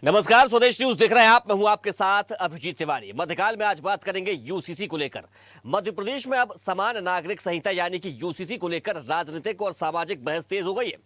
नमस्कार, स्वदेश न्यूज देख रहे हैं आप। मैं हूं आपके साथ अभिजीत तिवारी। मध्यकाल में आज बात करेंगे यूसीसी को लेकर। मध्य प्रदेश में अब समान नागरिक संहिता यानी कि यूसीसी को लेकर राजनीतिक और सामाजिक बहस तेज हो गई है।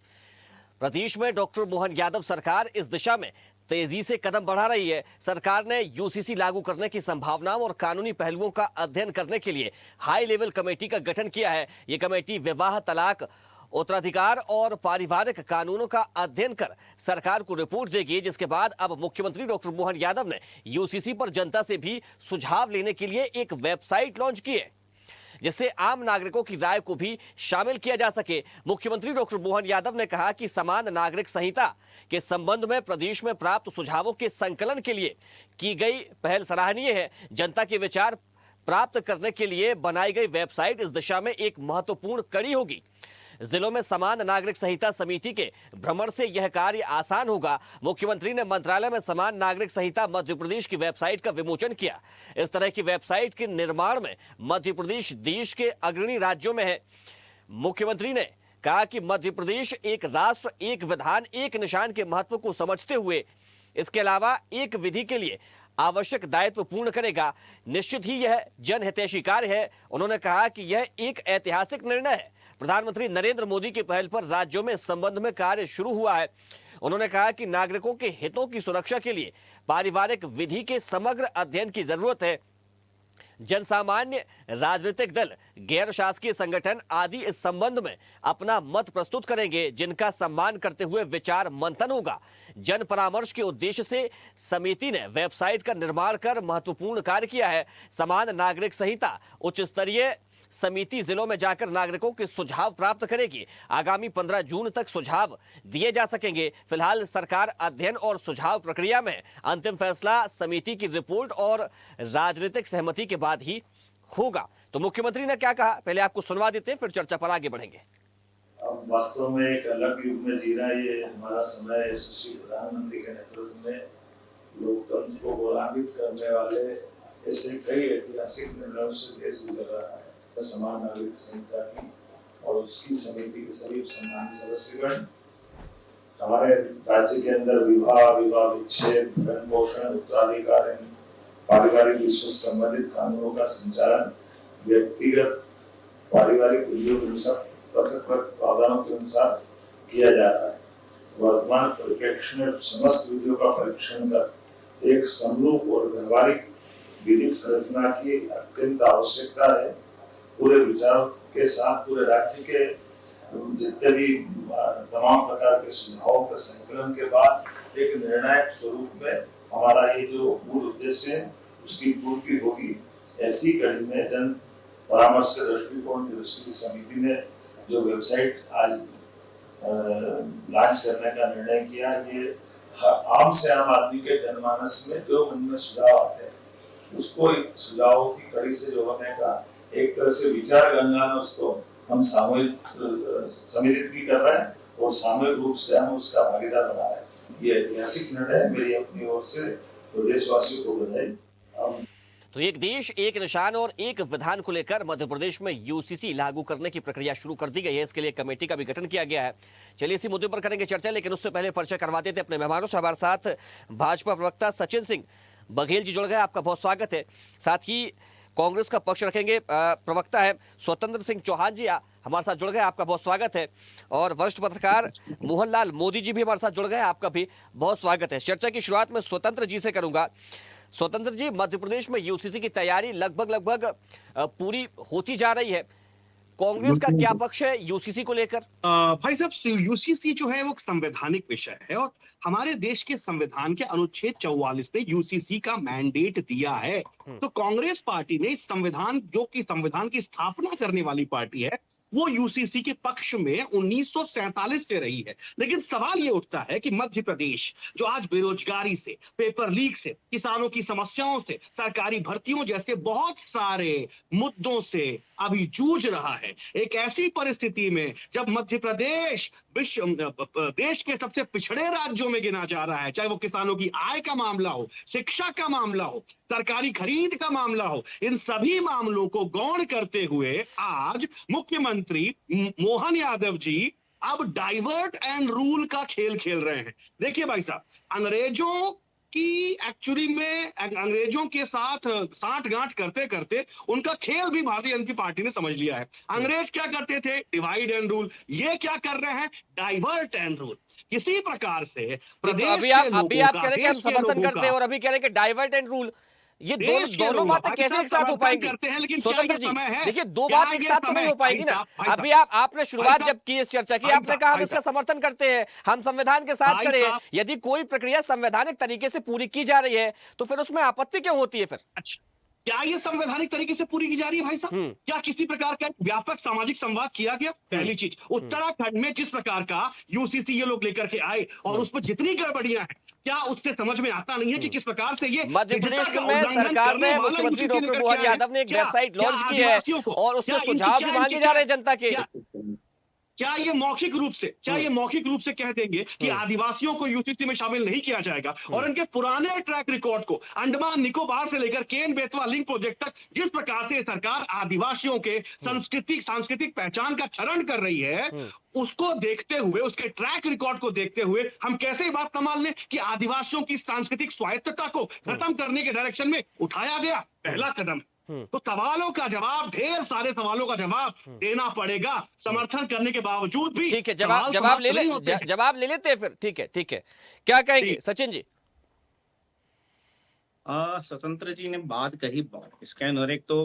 प्रदेश में डॉक्टर मोहन यादव सरकार इस दिशा में तेजी से कदम बढ़ा रही है। सरकार ने यूसीसी लागू करने की संभावनाओं और कानूनी पहलुओं का अध्ययन करने के लिए हाई लेवल कमेटी का गठन किया है। ये कमेटी विवाह, तलाक, उत्तराधिकार और पारिवारिक कानूनों का अध्ययन कर सरकार को रिपोर्ट देगी, जिसके बाद अब मुख्यमंत्री डॉक्टर मोहन यादव ने यूसीसी पर जनता से भी सुझाव लेने के लिए एक वेबसाइट लॉन्च की है, जिससे आम नागरिकों की राय को भी शामिल किया जा सके। मुख्यमंत्री डॉक्टर मोहन यादव ने कहा कि समान नागरिक संहिता के संबंध में प्रदेश में प्राप्त सुझावों के संकलन के लिए की गई पहल सराहनीय है। जनता के विचार प्राप्त करने के लिए बनाई गई वेबसाइट इस दिशा में एक महत्वपूर्ण कड़ी होगी। जिलों में समान नागरिक संहिता समिति के भ्रमण से यह कार्य आसान होगा। मुख्यमंत्री ने मंत्रालय में समान नागरिक संहिता मध्य प्रदेश की वेबसाइट का विमोचन किया। इस तरह की वेबसाइट के निर्माण में मध्य प्रदेश देश के अग्रणी राज्यों में है। मुख्यमंत्री ने कहा कि मध्य प्रदेश एक राष्ट्र, एक विधान, एक निशान के महत्व को समझते हुए इसके अलावा एक विधि के लिए आवश्यक दायित्व पूर्ण करेगा। निश्चित ही यह जनहितैषी कार्य है। उन्होंने कहा कि यह एक ऐतिहासिक निर्णय है। प्रधानमंत्री नरेंद्र मोदी की पहल पर राज्यों में इस संबंध में कार्य शुरू हुआ है। उन्होंने कहा कि नागरिकों के हितों की सुरक्षा के लिए पारिवारिक विधि के समग्र अध्ययन की जरूरत है। जनसामान्य, राजनीतिक दल, गैर शासकीय संगठन आदि इस संबंध में अपना मत प्रस्तुत करेंगे, जिनका सम्मान करते हुए विचार मंथन होगा। जन परामर्श के उद्देश्य से समिति ने वेबसाइट का निर्माण कर महत्वपूर्ण कार्य किया है। समान नागरिक संहिता उच्च स्तरीय समिति जिलों में जाकर नागरिकों के सुझाव प्राप्त करेगी। आगामी 15 जून तक सुझाव दिए जा सकेंगे। फिलहाल सरकार अध्ययन और सुझाव प्रक्रिया में अंतिम फैसला समिति की रिपोर्ट और राजनीतिक सहमति के बाद ही होगा। तो मुख्यमंत्री ने क्या कहा, पहले आपको सुनवा देते हैं, फिर चर्चा पर आगे बढ़ेंगे। अब वास्तव में एक अलग युग में जी रहा है ये हमारा समय। यशस्वी प्रधानमंत्री के नेतृत्व में लोकतंत्र को गुलामित करने वाले ऐसे कई ऐतिहासिक निर्णयों से देश गुजर रहा है। समान नागरिक संहिता की और उसकी समिति के सभी सम्मानित सदस्यगण, हमारे राज्य के अंदर विवाह, विवाह विच्छेद, भरण पोषण, उत्तराधिकार, पारिवारिक विषयों से संबंधित कानूनों का संचालन व्यक्तिगत पारिवारिक उद्योग अनुसार पृथक प्रावधानों के अनुसार किया जा रहा है। वर्तमान परिप्रेक्ष्य में समस्त विधियों का परीक्षण कर एक समरूप और व्यवहारिक विधिक संरचना की अत्यंत आवश्यकता है। पूरे विचार के साथ पूरे राज्य के जितने भी तमाम प्रकार के सुझावों के संकलन के बाद एक निर्णायक स्वरूप में हमारा ये जो मूल उद्देश्य है उसकी पूर्ति होगी। ऐसी कड़ी में जन परामर्श के दृष्टिकोण की दृष्टि समिति ने जो वेबसाइट आज लॉन्च करने का निर्णय किया, ये आम से आम आदमी के जनमानस में जो मन में सुझाव आते हैं उसको एक सुझावों की कड़ी से जोड़ने का एक तरह से विचार गंगा में उसको हम सामूहिक सम्मिलित भी कर रहे हैं और सामूहिक रूप से हम उसका भागीदार बना रहे हैं। ये ऐतिहासिक निर्णय है। मेरी अपनी ओर से प्रदेशवासियों को बधाई। तो एक देश, एक निशान और एक विधान को लेकर मध्य प्रदेश में यूसीसी लागू करने की प्रक्रिया शुरू कर दी गई है। इसके लिए कमेटी का भी गठन किया गया है। चलिए इसी मुद्दे पर करेंगे चर्चा, लेकिन उससे पहले परिचय करवा देते अपने मेहमानों से। हमारे साथ भाजपा प्रवक्ता सचिन सिंह बघेल जी जुड़ गए, आपका बहुत स्वागत है। साथ ही कांग्रेस का पक्ष रखेंगे प्रवक्ता है स्वतंत्र सिंह चौहान जी, हमारे साथ जुड़ गए, आपका बहुत स्वागत है। और वरिष्ठ पत्रकार मोहनलाल मोदी जी भी हमारे साथ जुड़ गए, आपका भी बहुत स्वागत है। चर्चा की शुरुआत में स्वतंत्र जी से करूंगा। स्वतंत्र जी, मध्य प्रदेश में यूसीसी की तैयारी लगभग पूरी होती जा रही है। कांग्रेस का क्या पक्ष है यूसीसी को लेकर? भाई साहब, यूसीसी जो है वो संवैधानिक विषय है और हमारे देश के संविधान के अनुच्छेद 44 ने यूसीसी का मैंडेट दिया है। तो कांग्रेस पार्टी ने इस संविधान, जो कि संविधान की स्थापना करने वाली पार्टी है, वो यूसीसी के पक्ष में 1947 से रही है। लेकिन सवाल ये उठता है कि मध्य प्रदेश जो आज बेरोजगारी से, पेपर लीक से, किसानों की समस्याओं से, सरकारी भर्तियों जैसे बहुत सारे मुद्दों से अभी जूझ रहा है, एक ऐसी परिस्थिति में जब मध्य प्रदेश देश के सबसे पिछड़े राज्यों में गिना जा रहा है, चाहे वो किसानों की आय का मामला हो, शिक्षा का मामला हो, सरकारी खरीद का मामला हो, इन सभी मामलों को गौण करते हुए आज मुख्यमंत्री मोहन यादव जी अब डाइवर्ट एंड रूल का खेल खेल रहे हैं। देखिए भाई साहब, अंग्रेजों कि एक्चुअली में अंग्रेजों के साथ साठ-गांठ करते करते उनका खेल भी भारतीय जनता पार्टी ने समझ लिया है। अंग्रेज क्या करते थे? Divide and rule. ये क्या कर रहे हैं? Divert and rule. किसी प्रकार से तो प्रदेश अभी के आप लोगों कह का, रहे हैं कि हम देश के समर्थन लोगों करते का, हैं और अभी कह रहे हैं कि डाइवर्ट एंड रूल, ये दोनों देश के दोनों लोगों का बातें भाई कैसे साहब एक साथ हो समर्थन पाएंगी? करते हैं, लेकिन क्या स्वतंत्र ये जी, समय है? देखिए दो क्या बात एक ये साथ तो समय नहीं हो भाई पाएगी ना। साहब, भाई अभी साहब, आपने भाई शुरुआत साहब, जब की इस चर्चा की, भाई आपने साहब, कहा हम भाई इसका साहब, समर्थन करते हैं, हम संविधान के साथ भाई खड़े हैं। साहब, यदि कोई प्रक्रिया संवैधानिक तरीके से पूरी की जा रही है तो फिर उसमें आपत्ति क्यों होती है फिर? अच्छा, क्या ये संवैधानिक तरीके से पूरी की जा रही है भाई साहब? हम्म क्या किसी प्रकार का एक व्यापक सामाजिक संवाद किया गया? पहली चीज, उत्तराखंड में जिस प्रकार का यूसीसी ये लोग लेकर के आए और उस पर जितनी गड़बड़ियां हैं, क्या उससे समझ में आता नहीं है कि किस प्रकार से ये मध्य विधता प्रदेश का में उल्लंघन सरकार करने ने, वाला मुख्यमंत्री यूसीसी डॉक्टर लेकर के मोहन आए हैं? यादव ने एक क्या वेबसाइट क्या लॉन्च की है आदिवासियों को, और उससे क्या इनकी, सुझाव क्या भी इनके, मांगे जा रहे हैं जनता के। क्या क्या ये मौखिक रूप से, क्या ये मौखिक रूप से कह देंगे कि आदिवासियों को यूसीसी में शामिल नहीं किया जाएगा और इनके पुराने ट्रैक रिकॉर्ड को अंडमान निकोबार से लेकर केन बेतवा लिंक प्रोजेक्ट तक जिस प्रकार से सरकार आदिवासियों के सांस्कृतिक पहचान का क्षरण कर रही है, उसको देखते हुए, उसके ट्रैक रिकॉर्ड को देखते हुए हम कैसे ये बात संभाल लें कि आदिवासियों की सांस्कृतिक स्वायत्तता को खत्म करने के डायरेक्शन में उठाया गया पहला कदम। तो सवालों का जवाब, ढेर सारे सवालों का जवाब देना पड़ेगा। समर्थन करने के बावजूद भी ठीक है, सवाल जवाब ले समाप्त नहीं होते हैं। जवाब ले लेते हैं फिर। ठीक है, ठीक है, क्या कहेंगे जी। सचिन जी? स्वतंत्र जी ने बात कही बहुत इसके अंदर। एक तो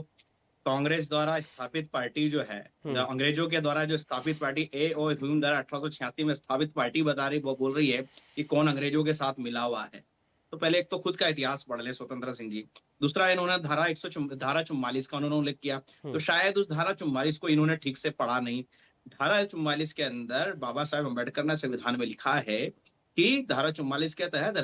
कांग्रेस द्वारा स्थापित पार्टी जो है, अंग्रेजों के द्वारा जो स्थापित पार्टी ए और जून 1886 में स्थापित पार्टी बता रही, वो बोल रही है कि कौन अंग्रेजों के साथ मिला हुआ है। तो पहले एक तो खुद का इतिहास पढ़ ले स्वतंत्र सिंह जी। दूसरा, इन्होंने धारा 44 का उन्होंने उल्लेख किया, तो शायद उस धारा 44 को इन्होंने ठीक से पढ़ा नहीं। धारा 44 के अंदर बाबा साहेब अम्बेडकर ने संविधान में लिखा है कि धारा 44 के तहत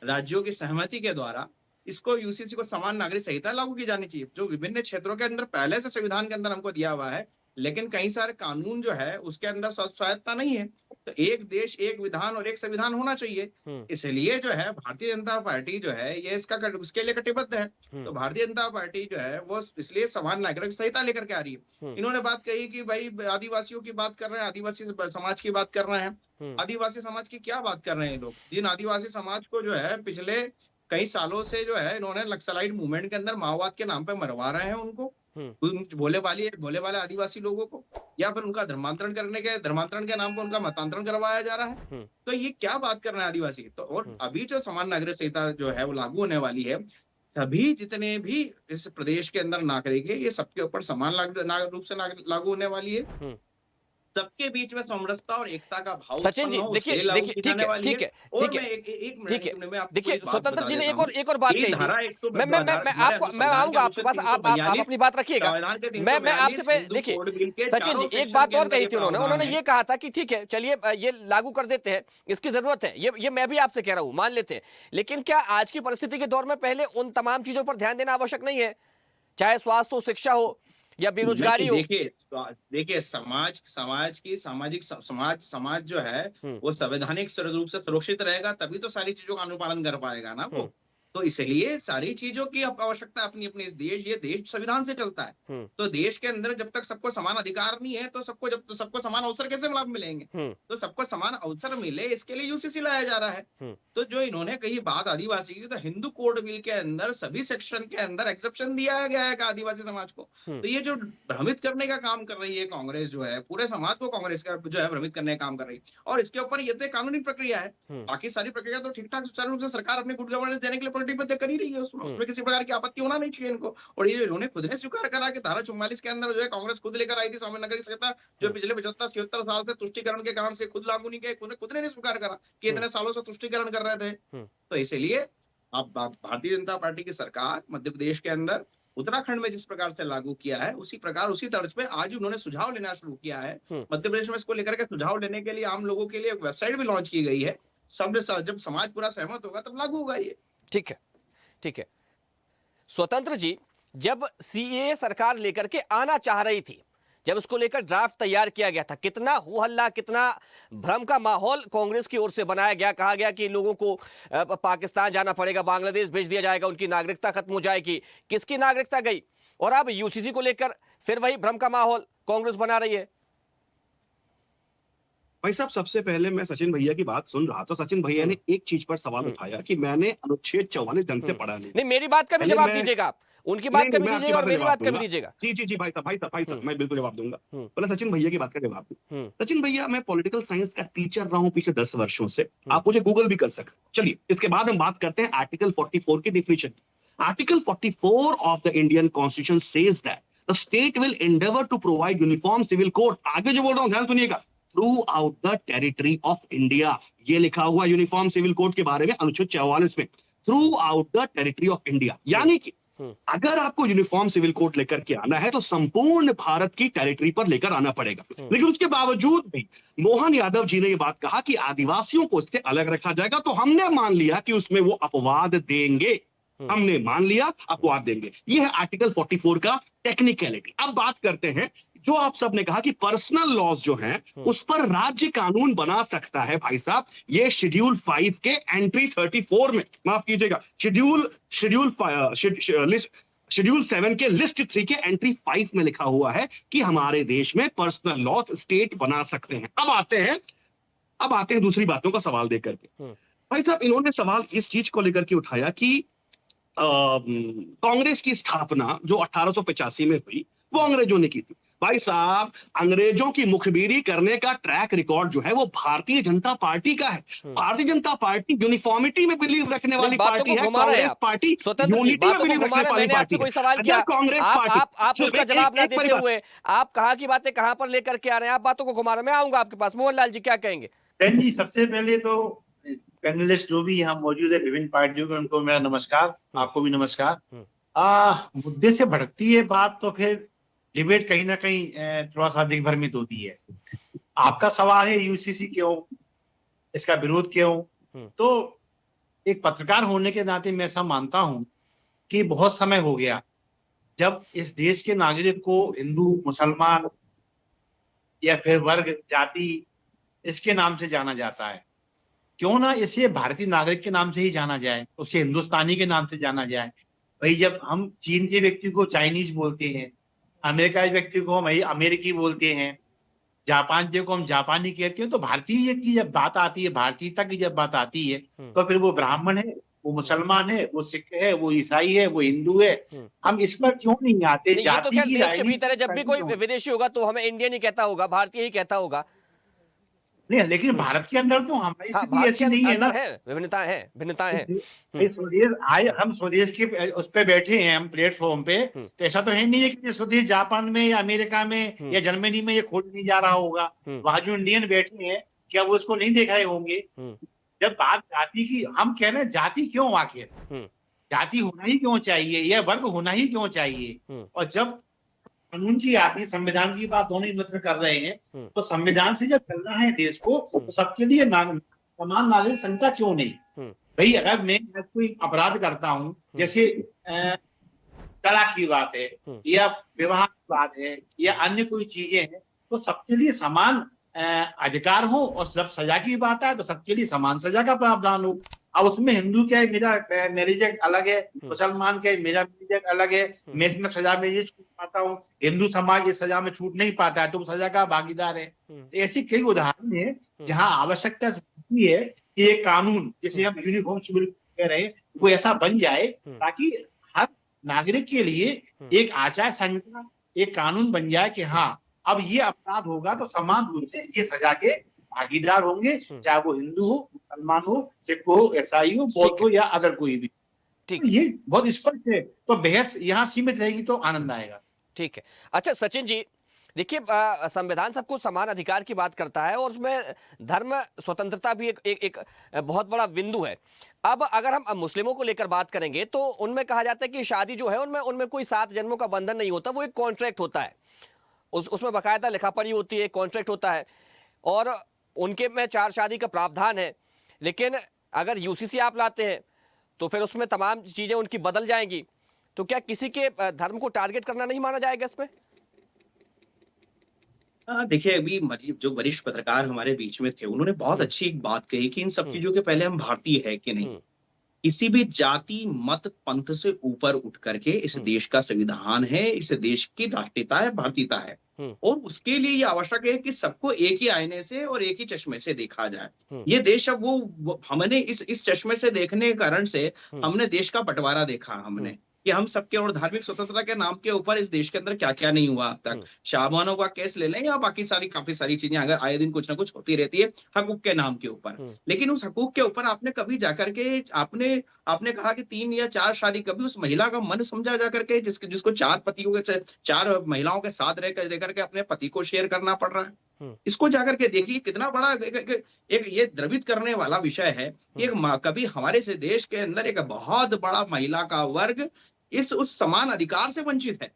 राज्यों की सहमति के द्वारा इसको यूसीसी को समान नागरिक संहिता लागू की जानी चाहिए, जो विभिन्न क्षेत्रों के अंदर पहले से संविधान के अंदर हमको दिया हुआ है, लेकिन कई सारे कानून जो है उसके अंदर स्वायत्तता नहीं है। तो एक देश, एक विधान और एक संविधान होना चाहिए। इसलिए जो है भारतीय जनता पार्टी जो है ये इसके लिए कटिबद्ध है। तो भारतीय जनता पार्टी जो है वो इसलिए समान नागरिक संहिता लेकर के आ रही है। इन्होंने बात कही कि भाई आदिवासियों की बात कर रहे हैं, आदिवासी समाज की बात कर रहे हैं। आदिवासी समाज की क्या बात कर रहे हैं लोग? जिन आदिवासी समाज को जो है पिछले कई सालों से जो है इन्होंने नक्सलाइट मूवमेंट के अंदर माओवाद के नाम पे मरवा रहे हैं उनको, भोले वाले आदिवासी लोगों को, या फिर उनका धर्मांतरण के नाम पर उनका मतांतरण करवाया जा रहा है। तो ये क्या बात कर रहे हैं आदिवासी? तो और अभी जो समान नागरिक संहिता जो है वो लागू होने वाली है, सभी जितने भी इस प्रदेश के अंदर नागरिक है, ये सबके ऊपर समान रूप से लागू होने वाली है। सबके बीच में समरसता और एकता का भाव सचिन जी, देखिए ठीक है, ठीक है, ठीक है, ठीक है। देखिए स्वतंत्र जी ने एक और बात कही थी। मैं आऊंगा आपके पास, आप अपनी बात रखिएगा। मैं आपसे देखिए सचिन जी, एक बात और कही थी उन्होंने ये कहा था कि ठीक है चलिए ये लागू कर देते हैं, इसकी जरूरत है, ये मैं भी आपसे कह रहा हूं, मान लेते हैं, लेकिन क्या आज की परिस्थिति के दौर में पहले उन तमाम चीजों पर ध्यान देना आवश्यक नहीं है? चाहे स्वास्थ्य हो, शिक्षा हो या बेरोजगारी हो। देखिए समाज जो है वो संवैधानिक रूप से सुरक्षित रहेगा, तभी तो सारी चीजों का अनुपालन कर पाएगा ना वो। तो इसलिए सारी चीजों की आवश्यकता अपनी अपनी, ये देश संविधान से चलता है। तो देश के अंदर जब तक सबको समान अधिकार नहीं है तो सबको समान अवसर कैसे लाभ मिलेंगे? तो सबको समान अवसर मिले, इसके लिए यूसीसी लाया जा रहा है। तो जो इन्होंने कही बात आदिवासी की, तो हिंदू कोड बिल के अंदर सभी सेक्शन के अंदर एक्सेप्शन दिया गया है आदिवासी समाज को। तो ये जो भ्रमित करने का काम कर रही है कांग्रेस जो है, पूरे समाज को कांग्रेस का जो है भ्रमित करने का काम कर रही है। और इसके ऊपर ये तो कानूनी प्रक्रिया है, बाकी सारी प्रक्रिया तो ठीक ठाक सुचारू रूप से सरकार अपने गुड गवर्नेंस देने के लिए प्रतिबद्ध कर ही रही है, उसमें किसी प्रकार की आपत्ति होना नहीं चाहिए इनको। और ये इन्होंने खुद ने स्वीकार करा कि धारा 44 के अंदर जो है कांग्रेस खुद लेकर आई थी समान नागरिक संहिता, जो पिछले 75-76 साल से तुष्टिकरण के कारण से खुद लागू नहीं किया, खुद ने स्वीकार करा कि इतने सालों से तुष्टिकरण कर रहे थे। तो इसलिए अब भारतीय जनता पार्टी की सरकार मध्य प्रदेश के अंदर उत्तराखंड में जिस प्रकार से लागू किया है, उसी प्रकार उसी तर्ज पे आज उन्होंने सुझाव लेना शुरू किया है। मध्य प्रदेश में इसको लेकर के सुझाव लेने के लिए आम लोगों के लिए एक वेबसाइट भी लॉन्च की गई है। जब समाज पूरा सहमत होगा तब लागू होगा ये। ठीक है, ठीक है। स्वतंत्र जी, जब सीएए सरकार लेकर के आना चाह रही थी, जब उसको लेकर ड्राफ्ट तैयार किया गया था, कितना हो हल्ला, कितना भ्रम का माहौल कांग्रेस की ओर से बनाया गया। कहा गया कि लोगों को पाकिस्तान जाना पड़ेगा, बांग्लादेश भेज दिया जाएगा, उनकी नागरिकता खत्म हो जाएगी। किसकी नागरिकता गई? और अब यूसीसी को लेकर फिर वही भ्रम का माहौल कांग्रेस बना रही है। भाई साहब, सबसे पहले मैं सचिन भैया की बात सुन रहा था। सचिन भैया ने एक चीज पर सवाल उठाया कि मैंने अनुच्छेद 44 ढंग से पढ़ा नहीं। नहीं, मेरी बात का भी पहले जवाब मैं दीजिएगा आप, उनकी नहीं बात का नहीं, भी मैं आपकी दीजिएगा बात और का मेरी जवाब बात का भी दूंगा। दीजिएगा। जी भाई साहब, मैं बिल्कुल जवाब दूंगा। पहले सचिन भैया की बात का जवाब दूं। हम्म सचिन भैया, मैं पॉलिटिकल साइंस का टीचर रहा हूं पिछले 10 वर्षों से। हम्म आप मुझे गूगल भी कर सकते हैं। चलिए, इसके बाद हम बात करते हैं आर्टिकल 44 की definition. Article 44 of the Indian constitution says that the state will endeavour to provide uniform civil code. आगे जो बोल रहा हूं ध्यान सुनिएगा, throughout the territory of India. ये लिखा हुआ यूनिफॉर्म सिविल कोड के बारे में अनुच्छेद 44 में, through out the territory of India. यानी कि हम्म अगर आपको यूनिफॉर्म सिविल कोड लेकर के आना है तो संपूर्ण भारत की टेरिटरी पर लेकर आना पड़ेगा। लेकिन उसके बावजूद भी मोहन यादव जी ने ये बात कहा कि आदिवासियों को इससे अलग रखा जाएगा, तो हमने मान लिया कि उसमें वो अपवाद देंगे। हमने मान लिया अपवाद देंगे। ये है आर्टिकल 44 का टेक्निकलिटी। अब बात करते हैं, जो आप सब ने कहा कि पर्सनल लॉज जो हैं उस पर राज्य कानून बना सकता है। भाई साहब, ये शेड्यूल 5 के एंट्री 34 में, माफ कीजिएगा, शेड्यूल 7 के लिस्ट 3 के एंट्री 5 में लिखा हुआ है कि हमारे देश में पर्सनल लॉज स्टेट बना सकते हैं। अब आते हैं दूसरी बातों का सवाल देकर के। भाई साहब, इन्होंने सवाल इस चीज को लेकर के उठाया कि कांग्रेस की स्थापना जो 1885 में हुई वो अंग्रेजों ने की थी। भाई साहब, अंग्रेजों की मुखबिरी करने का ट्रैक रिकॉर्ड जो है वो भारतीय जनता पार्टी का है। भारतीय जनता पार्टी यूनिफॉर्मिटी में बिलीव रखने वाली बातों पार्टी को है। घुमा रहे हैं कांग्रेस आप। पार्टी स्वतंत्र जी, यूनिटी में बातों को बिलीव घुमा रखने रहे हैं। वाली मैंने पार्टी आपसे कोई सवाल है। किया, अगर कांग्रेस आप पार्टी आप सिर्फ उसका जवाब ना एक देते हुए आप कहा की बातें कहां पर लेकर के आ रहे हैं, आप बातों को घुमा रहे हैं। मैं आऊंगा आपके पास। मोहनलाल जी क्या कहेंगे? बहन जी, सबसे पहले तो पैनलिस्ट जो भी यहाँ मौजूद है विभिन्न पार्टियों के, उनको मेरा नमस्कार, आपको भी नमस्कार। मुद्दे से भटकती है बात तो फिर डिबेट कहीं ना कहीं थोड़ा सा दिग्भ्रमित होती है। आपका सवाल है यूसीसी क्यों, इसका विरोध क्यों। तो एक पत्रकार होने के नाते मैं ऐसा मानता हूं कि बहुत समय हो गया जब इस देश के नागरिक को हिंदू, मुसलमान या फिर वर्ग, जाति इसके नाम से जाना जाता है। क्यों ना इसे भारतीय नागरिक के नाम से ही जाना जाए, उसे हिंदुस्तानी के नाम से जाना जाए। भाई, जब हम चीन के व्यक्ति को चाइनीज बोलते हैं, अमेरिका के व्यक्ति को हम अमेरिकी बोलते हैं, जापान को हम जापानी कहते हैं, तो भारतीय की जब बात आती है, भारतीयता की जब बात आती है, तो फिर वो ब्राह्मण है, वो मुसलमान है, वो सिख है, वो ईसाई है, वो हिंदू है, हम इस पर क्यों नहीं आते। ये तो जाति खैर की देश के भीतर है। जब भी कोई राजनीति विदेशी होगा तो हमें इंडियन ही कहता होगा, भारतीय ही कहता होगा। नहीं, लेकिन भारत के अंदर तो हमारी हाँ, स्थिति भारत ऐसी के नहीं है ना। अंदर है, विभिन्नताएं हैं, भिन्नताएं हैं। स्वदेश आए, हम स्वदेश के उस पे बैठे हैं, हम प्लेटफॉर्म पे, तो ऐसा तो है नहीं है कि स्वदेश जापान में या अमेरिका में या जर्मनी में ये खोज नहीं जा रहा होगा। वहां जो इंडियन बैठे हैं, क्या वो इसको नहीं देख रहे होंगे। जब बात जाति की, हम कह रहे हैं जाति क्यों, आखिर जाति होना ही क्यों चाहिए, या वर्ग होना ही क्यों चाहिए। और जब कानून की आती, संविधान की बात दोनों ही मित्र कर रहे हैं, तो संविधान से जब चलना है देश को, तो सबके लिए समान नागरिक संहिता क्यों नहीं। भाई, अगर मैं कोई अपराध करता हूं, जैसे तलाक की बात है या विवाह की बात है या अन्य कोई चीजें हैं, तो सबके लिए समान अधिकार हो, और जब सजा की बात है तो सबके लिए समान सजा का प्रावधान हो। अब उसमें हिंदू क्या है, मेरा मैरिज एक्ट अलग है, मुसलमान क्या है, मेरा मैरिज एक्ट अलग है, मैं इसमें सजा में ये छूट पाता हूँ, हिंदू समाज इस सजा में छूट नहीं पाता है, तो वो सजा का भागीदार है। ऐसी कई उदाहरण है जहाँ आवश्यकता है कि एक कानून, जिसे हम यूनिफॉर्म सिविल कह रहे हैं, वो ऐसा बन जाए ताकि हर नागरिक के लिए एक आचार संहिता, एक कानून बन जाए कि हाँ, अब ये अपराध होगा तो समान रूप से ये सजा के भागीदार होंगे, चाहे वो हिंदू हो, मुसलमान हो, सिख हो, ईसाई हो, बौद्ध हो या अदर कोई भी। तो ये बहुत स्पष्ट है, तो बहस यहाँ सीमित रहेगी तो आनंद आएगा। ठीक है। अच्छा सचिन जी, देखिए, संविधान सबको समान अधिकार की बात करता है और उसमें धर्म स्वतंत्रता भी एक बहुत बड़ा बिंदु है। अब अगर हम मुस्लिमों को लेकर बात करेंगे तो उनमें कहा जाता है कि शादी जो है उनमें कोई 7 जन्मों का बंधन नहीं होता, वो एक कॉन्ट्रैक्ट होता है। उसमें बाकायदा लिखा पढ़ी होती है, कॉन्ट्रैक्ट होता है, और उनके में 4 शादी का प्रावधान है। लेकिन अगर यूसीसी आप लाते हैं तो फिर उसमें तमाम चीजें उनकी बदल जाएंगी। तो क्या किसी के धर्म को टारगेट करना नहीं माना जाएगा इसमें? देखिए, अभी जो वरिष्ठ पत्रकार हमारे बीच में थे, उन्होंने बहुत अच्छी एक बात कही कि इन सब चीजों के पहले हम भारतीय है कि नहीं। किसी भी जाति, मत, पंथ से ऊपर उठ करके इस देश का संविधान है, इस देश की राष्ट्रीयता है, भारतीयता है। और उसके लिए ये आवश्यक है कि सबको एक ही आईने से और एक ही चश्मे से देखा जाए। ये देश अब वो हमने इस चश्मे से देखने के कारण से हमने देश का बंटवारा देखा हमने कि हम सबके और धार्मिक स्वतंत्रता के नाम के ऊपर इस देश के अंदर क्या क्या नहीं हुआ अब तक। शाहबानो का केस ले लें या बाकी काफी सारी चीजें अगर आए दिन कुछ ना कुछ होती रहती है हकूक के नाम के ऊपर, लेकिन उस हकूक के ऊपर आपने कभी जाकर के आपने कहा कि 3 या 4 शादी, कभी उस महिला का मन समझा जाकर के जिसको 4 पतियों के 4 महिलाओं के साथ रहकर के अपने पति को शेयर करना पड़ रहा है। इसको जाकर के देखिए कितना बड़ा एक ये द्रवित करने वाला विषय है कि कभी हमारे से देश के अंदर एक बहुत बड़ा महिला का वर्ग उस समान अधिकार से वंचित है।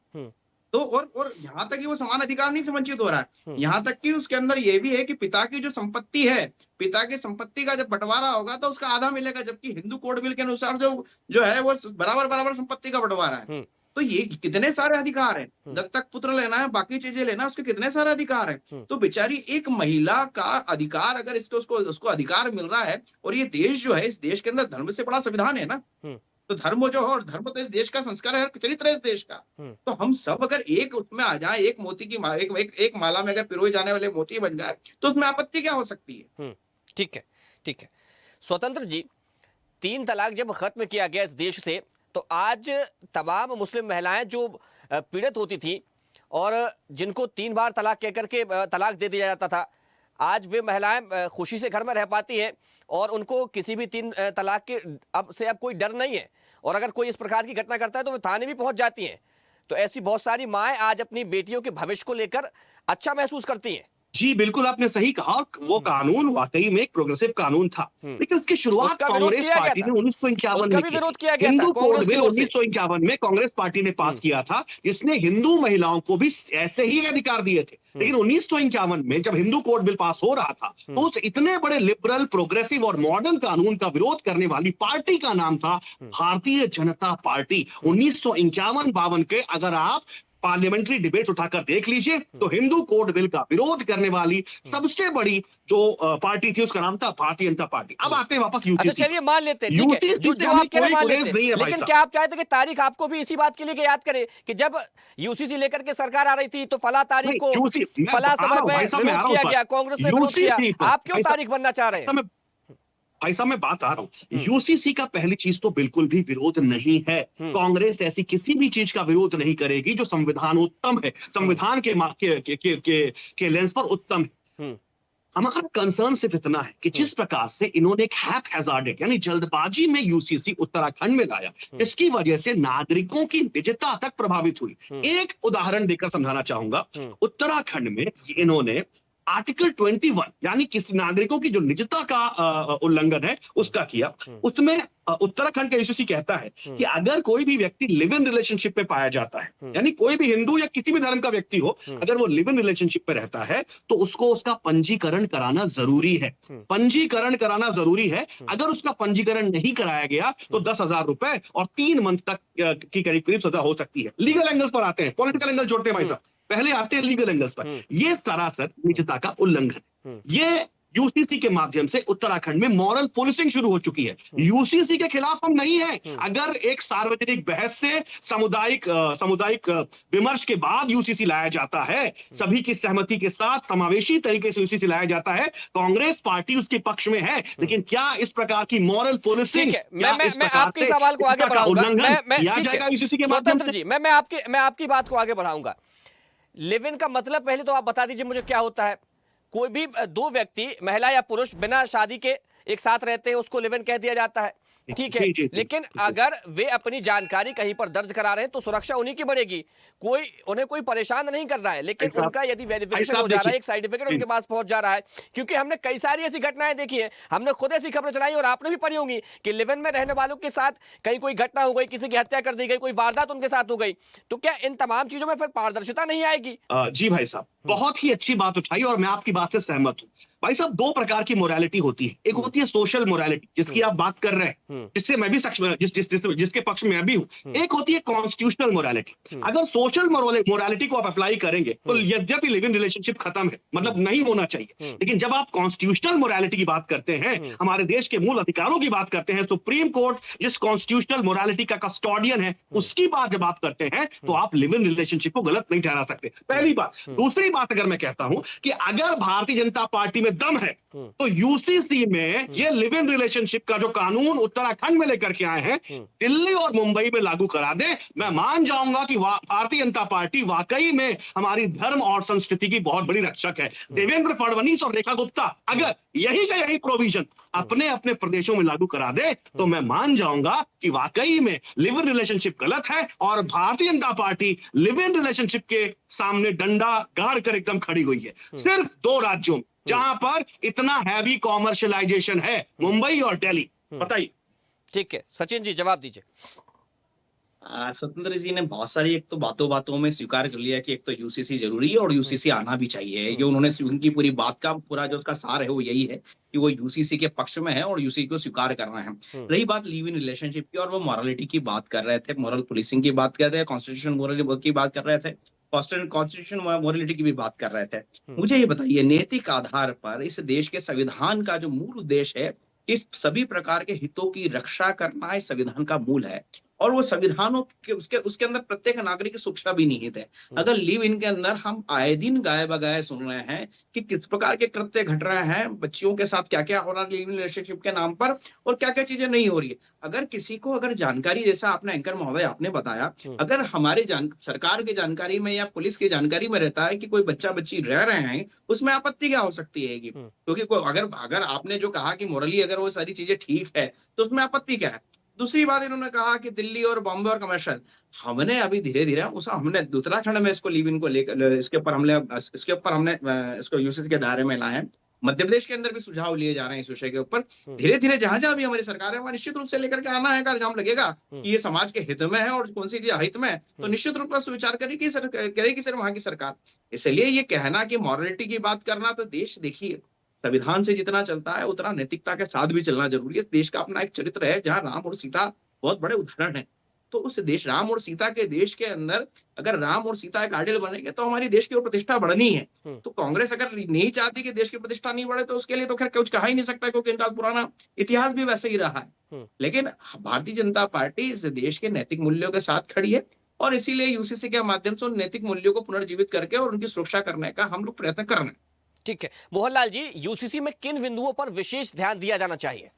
तो और यहाँ तक कि वो समान अधिकार नहीं से वंचित हो रहा है, यहाँ तक कि उसके अंदर ये भी है कि पिता की जो संपत्ति है, पिता की संपत्ति का जब बंटवारा होगा तो उसका आधा मिलेगा, जबकि हिंदू कोड बिल के अनुसार जो है वो बराबर संपत्ति का बंटवारा है। तो ये कितने सारे अधिकार हैं, दत्तक पुत्र लेना है, बाकी चीजें लेना है, उसके कितने सारे अधिकार हैं। तो बेचारी एक महिला का अधिकार अगर उसको अधिकार मिल रहा है, और ये देश जो है, इस देश के अंदर धर्म से बड़ा संविधान है ना, तो धर्म जो है, और धर्म तो इस देश का संस्कार है, चरित्र है इस देश का। तो हम सब अगर एक उसमें आ जाए, एक मोती की एक माला में अगर पिरोए जाने वाले मोती बन जाए, तो उसमें आपत्ति क्या हो सकती है। ठीक है। स्वतंत्र जी, 3 तलाक जब खत्म किया गया इस देश से, तो आज तमाम मुस्लिम महिलाएं जो पीड़ित होती थी और जिनको 3 बार तलाक कहकर के तलाक दे दिया जाता था, आज वे महिलाएं खुशी से घर में रह पाती हैं और उनको किसी भी 3 तलाक के अब कोई डर नहीं है। और अगर कोई इस प्रकार की घटना करता है तो वे थाने भी पहुंच जाती हैं। तो ऐसी बहुत सारी माएं आज अपनी बेटियों के भविष्य को लेकर अच्छा महसूस करती हैं। जी बिल्कुल, आपने सही कहा। वो कानून वाकई में एक प्रोग्रेसिव कानून था, लेकिन उसकी शुरुआत कांग्रेस पार्टी ने 1951 में की। हिंदू कोड बिल 1951 में कांग्रेस पार्टी ने पास किया था, जिसने हिंदू महिलाओं को भी ऐसे ही अधिकार दिए थे। लेकिन 1951 में जब हिंदू कोड बिल पास हो रहा था, तो उस इतने बड़े लिबरल, प्रोग्रेसिव और मॉडर्न कानून का विरोध करने वाली पार्टी का नाम था भारतीय जनता पार्टी। 1951-52 के अगर आप पार्लियामेंट्री डिबेट उठाकर देख लीजिए, तो हिंदू कोड बिल का विरोध करने वाली सबसे बड़ी जो पार्टी थी, उसका नाम था भारतीय जनता पार्टी। अब आते हैं वापस यूसीसी। अच्छा चलिए, मान लेते हैं, यूसीसी से हमें कोई गुरेज नहीं है, लेकिन क्या आप चाहते कि तारीख आपको भी इसी बात के लिए याद करे कि जब यूसीसी लेकर के सरकार आ रही थी तो फला तारीख को फला समय में विरोध किया गया, कांग्रेस ने विरोध किया, आप क्यों तारीख बनना चाह रहे हैं? भाई साहब, मैं बात आ रहा हूं, यूसीसी का पहली चीज तो बिल्कुल भी विरोध नहीं है। कांग्रेस ऐसी किसी भी चीज का विरोध नहीं करेगी जो संविधानोत्तम है, संविधान के लेंस पर उत्तम है। हमारा कंसर्न सिर्फ इतना है कि जिस प्रकार से इन्होंने एक हैज़ार्डेड यानी जल्दबाजी में यूसीसी उत्तराखंड में लाया, इसकी वजह से नागरिकों की निजता तक प्रभावित हुई। एक उदाहरण देकर समझाना चाहूंगा। उत्तराखंड में इन्होंने आर्टिकल 21 यानी किसी नागरिकों की जो निजता का उल्लंघन है उसका किया। उसमें उत्तराखंड का यूसीसी कहता है कि अगर कोई भी व्यक्ति लिव इन रिलेशनशिप पे पाया जाता है, यानी कोई भी हिंदू या किसी भी धर्म का व्यक्ति हो, अगर वो लिव इन रिलेशनशिप पे रहता है तो उसको उसका पंजीकरण कराना जरूरी है। पंजीकरण कराना जरूरी है। अगर उसका पंजीकरण नहीं कराया गया तो 10,000 रुपए और 3 मंथ तक की करीब सजा हो सकती है। लीगल एंगल्स पर आते हैं, पॉलिटिकल एंगल जोड़ते हैं भाई साहब, पहले आते हैं लीगल एंगल्स पर। ये सरासर निजता का उल्लंघन, ये यूसीसी के माध्यम से उत्तराखंड में मॉरल पुलिसिंग शुरू हो चुकी है। यूसीसी के खिलाफ हम नहीं है। अगर एक सार्वजनिक बहस से सामुदायिक विमर्श के बाद यूसीसी लाया जाता है, सभी की सहमति के साथ समावेशी तरीके से यूसीसी लाया जाता है, कांग्रेस पार्टी उसके पक्ष में है। लेकिन क्या इस प्रकार की मॉरल पुलिसिंग, मैं आपके सवाल को आगे बढ़ाऊंगा, किया जाएगा यूसीसी के माध्यम से? मैं आपकी बात को आगे बढ़ाऊंगा। लिव इन का मतलब पहले तो आप बता दीजिए मुझे क्या होता है। कोई भी 2 व्यक्ति, महिला या पुरुष, बिना शादी के एक साथ रहते हैं, उसको लिव इन कह दिया जाता है, ठीक है। लेकिन अगर वे अपनी जानकारी कहीं पर दर्ज करा रहे हैं तो सुरक्षा उन्हीं की बढ़ेगी। उन्हें कोई परेशान नहीं कर रहा है, लेकिन उनका यदि वेरिफिकेशन हो जा रहा है, एक सर्टिफिकेट उनके पास पहुंच जा रहा है। क्योंकि हमने कई सारी ऐसी घटनाएं देखी है, हमने खुद ऐसी खबरें चलाई और आपने भी पढ़ी होंगी कि लिव इन में रहने वालों के साथ कहीं कोई घटना हो गई, किसी की हत्या कर दी गई, कोई वारदात उनके साथ हो गई, तो क्या इन तमाम चीजों में फिर पारदर्शिता नहीं आएगी? जी भाई साहब, बहुत ही अच्छी बात उठाई और मैं आपकी बात से सहमत हूं। भाई साहब, दो प्रकार की मोरालिटी होती है। एक होती है सोशल मोरालिटी, जिसकी आप बात कर रहे हैं, जिससे मैं भी जिसके पक्ष में मैं भी हूं। एक होती है कॉन्स्टिट्यूशनल मोरालिटी। अगर सोशल मोरालिटी को आप अप्लाई करेंगे तो यद्यपि लिव इन रिलेशनशिप खत्म है, मतलब नहीं होना चाहिए, लेकिन जब आप कॉन्स्टिट्यूशनल मोरालिटी की बात करते हैं, हमारे देश के मूल अधिकारों की बात करते हैं, सुप्रीम कोर्ट जिस कॉन्स्टिट्यूशनल मोरालिटी का कस्टोडियन है, उसकी बात जब आप करते हैं तो आप लिव इन रिलेशनशिप को गलत नहीं ठहरा सकते, पहली बात। दूसरी बात, अगर मैं कहता हूं कि अगर भारतीय जनता पार्टी में दम है तो यूसीसी में ये लिव इन रिलेशनशिप का जो कानून उत्तराखंड में लेकर के आए हैं, दिल्ली और मुंबई में लागू करा दे। मैं मान जाऊंगा कि भारतीय जनता पार्टी वाकई में हमारी धर्म और संस्कृति की बहुत बड़ी रक्षक है। देवेंद्र फडणवीस और रेखा गुप्ता अगर यही का यही प्रोविजन अपने अपने प्रदेशों में लागू करा दे तो मैं मान जाऊंगा कि वाकई में लिव इन रिलेशनशिप गलत है और Bharatiya Janata party live in relationship के सामने डंडा गाड़ कर एकदम खड़ी हुई है। सिर्फ दो राज्यों में जहां पर इतना हैवी कॉमर्शियलाइजेशन है, मुंबई और दिल्ली। बताइए। ठीक है, सचिन जी जवाब दीजिए। स्वतंत्र जी ने बहुत सारी, एक तो बातों बातों में स्वीकार कर लिया कि एक तो यूसीसी जरूरी है और यूसीसी आना भी चाहिए। ये उन्होंने, उनकी पूरी बात का पूरा जो उसका सार है वो यही है कि वो यूसीसी के पक्ष में है और यूसीसी को स्वीकार करना है। रही बात लिव इन रिलेशनशिप की, और वो मॉरलिटी की बात कर रहे थे, मॉरल पुलिसिंग की बात कर रहे थे, कॉन्स्टिट्यूशन मॉरलिटी की बात कर रहे थे, कॉन्स्टिट्यूशन मॉरलिटी की भी बात कर रहे थे। मुझे ये बताइए, नैतिक आधार पर इस देश के संविधान का जो मूल उद्देश्य है, इस सभी प्रकार के हितों की रक्षा करना इस संविधान का मूल है, और वो संविधानों के उसके अंदर प्रत्येक नागरिक की सुरक्षा भी निहित है। अगर लिव इन के अंदर हम आए दिन गाए बगाए सुन रहे हैं कि किस प्रकार के कृत्य घट रहे हैं, बच्चियों के साथ क्या क्या हो रहा है लिव इन रिलेशनशिप के नाम पर, और क्या क्या चीजें नहीं हो रही है। अगर किसी को अगर जानकारी, जैसा आपने एंकर महोदय आपने बताया, अगर हमारे सरकार की जानकारी में या पुलिस की जानकारी में रहता है कि कोई बच्चा बच्ची रह रहे हैं, उसमें आपत्ति क्या हो सकती है? क्योंकि अगर आपने जो कहा कि मोरली अगर वो सारी चीजें ठीक है तो उसमें आपत्ति क्या है? दूसरी बात, इन्होंने कहा कि दिल्ली और बॉम्बे और कमर्शियल, हमने अभी धीरे धीरे हमने उत्तराखंड में इसको लिव इन को लेकर इसके ऊपर हमने इसको यूसीसी के दायरे में लाए हैं। मध्य प्रदेश के अंदर भी सुझाव लिए जा रहे हैं इस विषय के ऊपर। धीरे धीरे जहां जहां भी हमारी सरकार है वहां निश्चित रूप से लेकर के आना है। अगर जाम लगेगा कि ये समाज के हित में है और कौन सी चीज अहित में है, तो निश्चित रूप से विचार करेगी सर वहां की सरकार। इसलिए ये कहना कि मॉरलिटी की बात करना, तो देश देखिए संविधान से जितना चलता है उतना नैतिकता के साथ भी चलना जरूरी है। देश का अपना एक चरित्र है जहां राम और सीता बहुत बड़े उदाहरण है। तो उस देश, राम और सीता के देश के अंदर अगर राम और सीता एक आइडियल बनेंगे तो हमारी देश की प्रतिष्ठा बढ़नी है। तो कांग्रेस अगर नहीं चाहती कि देश की प्रतिष्ठा नहीं बढ़े तो उसके लिए तो खैर कुछ कहा ही नहीं सकता, क्योंकि इनका पुराना इतिहास भी वैसे ही रहा है। लेकिन भारतीय जनता पार्टी इस देश के नैतिक मूल्यों के साथ खड़ी है और इसीलिए यूसीसी के माध्यम से उन नैतिक मूल्यों को पुनर्जीवित करके और उनकी सुरक्षा करने का हम लोग प्रयत्न कर रहे हैं। ठीक है, मोहनलाल जी, यूसीसी में किन बिंदुओं पर विशेष ध्यान दिया जाना चाहिए?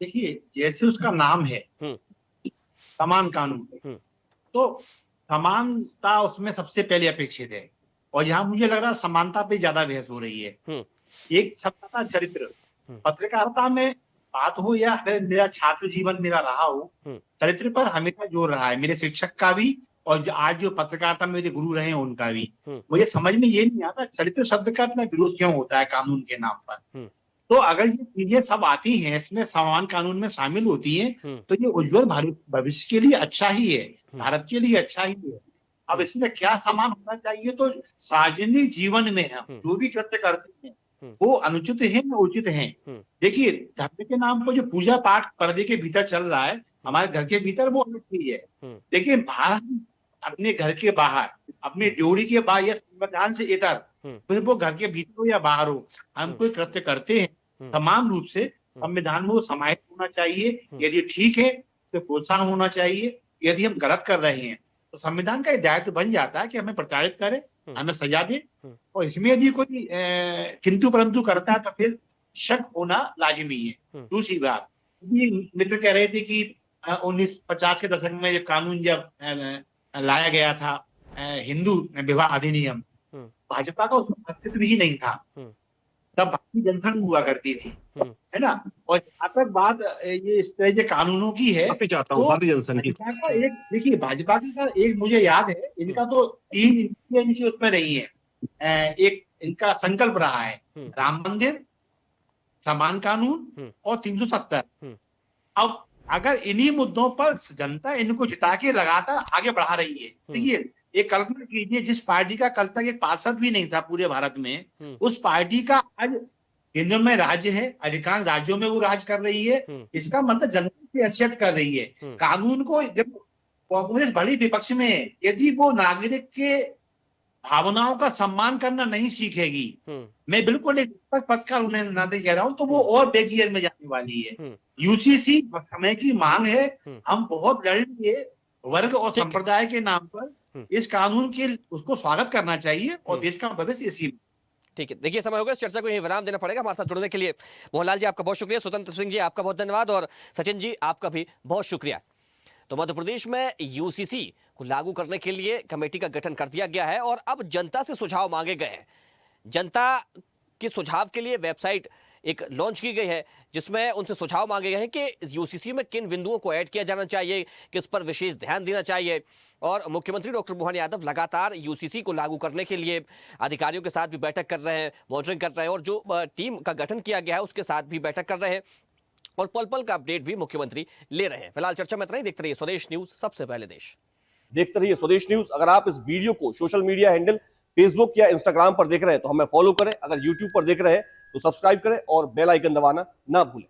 देखिए, जैसे उसका नाम है समान कानून, तो समानता उसमें सबसे पहले अपेक्षित है, और यहाँ मुझे लग रहा है समानता पे ज्यादा बहस हो रही है। एक सबका चरित्र, पत्रकारिता में बात हो या मेरा छात्र जीवन मेरा रहा हो, चरित्र पर हमेशा जोर रहा है, मेरे शिक्षक का भी और आज जो पत्रकारिता में मेरे गुरु रहे हैं उनका भी। मुझे समझ में ये नहीं आता चरित्र शब्द का इतना विरोध क्यों होता है कानून के नाम पर। तो अगर ये चीजें सब आती हैं, इसमें समान कानून में शामिल होती हैं, तो ये उज्जवल भविष्य के लिए अच्छा ही है, भारत के लिए अच्छा ही है। अब इसमें क्या समान होना चाहिए, तो सार्वजनिक जीवन में हम जो भी कृत्य करते हैं वो अनुचित है या उचित है। देखिए, धर्म के नाम पर जो पूजा पाठ पर्दे के भीतर चल रहा है हमारे घर के भीतर, वो अलग चीज है। देखिए, भारत अपने घर के बाहर, अपने ड्यूटी के बाहर या संविधान से इतर, फिर वो घर के भीतर हो या बाहर हो, हम कोई कृत्य करते हैं समान रूप से संविधान में वो समाहित होना चाहिए। यदि ठीक है तो प्रोत्साहन होना चाहिए, यदि हम गलत कर रहे हैं तो संविधान का दायित्व बन जाता है कि हमें प्रताड़ित करे, हमें सजा दे। और इसमें यदि कोई किंतु परंतु करता है तो फिर शक होना लाजिमी है। दूसरी बात, मित्र कह रहे थे कि 1950 के दशक में जब कानून जब लाया गया था हिंदू विवाह अधिनियम, भाजपा का उसमें अस्तित्व ही नहीं था, तब भारतीय जनसंघ हुआ करती थी, है ना। और जहां तक बात ये इस तरह के कानूनों की है, तो भारतीय जनसंघ की देखिए भाजपा का एक मुझे याद है, इनका तो 3 इनकी उसमें नहीं है, एक इनका संकल्प रहा है राम मंदिर, समान कानून और 370। अब अगर इन्हीं मुद्दों पर जनता इनको जिता के लगातार आगे बढ़ा रही है, देखिए एक कल्पना कीजिए, जिस पार्टी का कल तक एक पार्षद भी नहीं था पूरे भारत में, उस पार्टी का आज केंद्र में राज्य है, अधिकांश राज्यों में वो राज कर रही है। इसका मतलब जनता से एक्सेप्ट कर रही है कानून को। जब कांग्रेस बड़ी विपक्ष में है, यदि वो नागरिक के भावनाओं का सम्मान करना नहीं सीखेगी, मैं बिल्कुल एक पत्रकार उन्हें नाते कह रहा हूं, तो वो और बेगियर में जाने वाली है। यूसीसी समय की मांग है, हम बहुत लड़ेंगे वर्ग और संप्रदाय के नाम पर। इस कानून के उसको स्वागत करना चाहिए और देश का भविष्य इसी में। ठीक है, देखिए समय हो गया, इस चर्चा को यहीं विराम देना पड़ेगा। हमारे साथ जुड़ने के लिए मोहनलाल जी आपका बहुत शुक्रिया, स्वतंत्र सिंह जी आपका बहुत धन्यवाद और सचिन जी आपका भी बहुत शुक्रिया। तो मध्य प्रदेश में यूसीसी को लागू करने के लिए कमेटी का गठन कर दिया गया है और अब जनता से सुझाव मांगे गए हैं। जनता के सुझाव के लिए वेबसाइट एक लॉन्च की गई है जिसमें उनसे सुझाव मांगे गए हैं कि यूसीसी में किन बिंदुओं को ऐड किया जाना चाहिए, किस पर विशेष ध्यान देना चाहिए। और मुख्यमंत्री डॉक्टर मोहन यादव लगातार यूसीसी को लागू करने के लिए अधिकारियों के साथ भी बैठक कर रहे हैं, मॉनिटरिंग कर रहे हैं और जो टीम का गठन किया गया है उसके साथ भी बैठक कर रहे हैं और पल पल का अपडेट भी मुख्यमंत्री ले रहे हैं। फिलहाल चर्चा में इतना ही। देखते रहिए स्वदेश न्यूज, सबसे पहले देश। देखते रहिए स्वदेश न्यूज। अगर आप इस वीडियो को सोशल मीडिया हैंडल फेसबुक या इंस्टाग्राम पर देख रहे हैं तो हमें फॉलो करें, अगर यूट्यूब पर देख रहे हैं तो सब्सक्राइब करें और बेल आइकन दबाना ना भूलें।